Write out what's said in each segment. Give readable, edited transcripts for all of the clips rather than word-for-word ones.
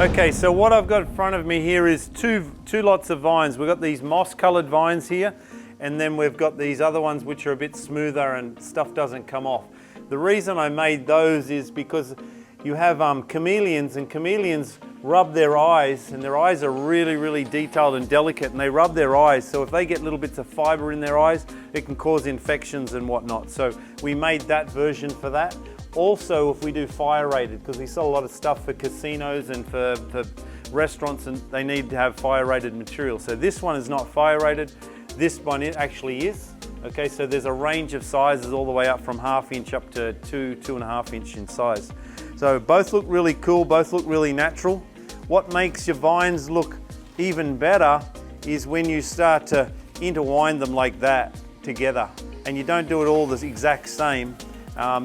Okay, so what I've got in front of me here is two lots of vines. We've got these moss-colored vines here, and then we've got these other ones which are a bit smoother and stuff doesn't come off. The reason I made those is because you have chameleons, and chameleons rub their eyes, and their eyes are really, really detailed and delicate, and they rub their eyes. So if they get little bits of fiber in their eyes, it can cause infections and whatnot. So we made that version for that. Also, if we do fire rated, because we sell a lot of stuff for casinos and for restaurants, and they need to have fire rated material. So this one is not fire rated. This one it actually is. Okay, so there's a range of sizes all the way up from 1/2 inch up to 2.5 inch in size. So both look really cool, both look really natural. What makes your vines look even better is when you start to intertwine them like that together, and you don't do it all the exact same.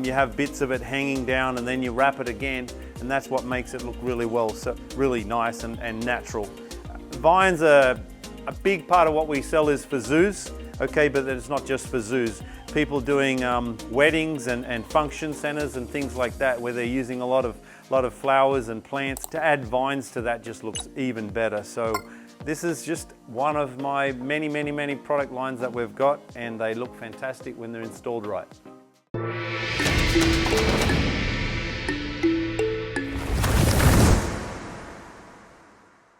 You have bits of it hanging down and then you wrap it again, and that's what makes it look really well, so really nice and natural. Vines are a big part of what we sell is for zoos, okay, but it's not just for zoos. People doing weddings and function centers and things like that, where they're using a lot of flowers and plants. To add vines to that just looks even better. So this is just one of my many product lines that we've got, and they look fantastic when they're installed right.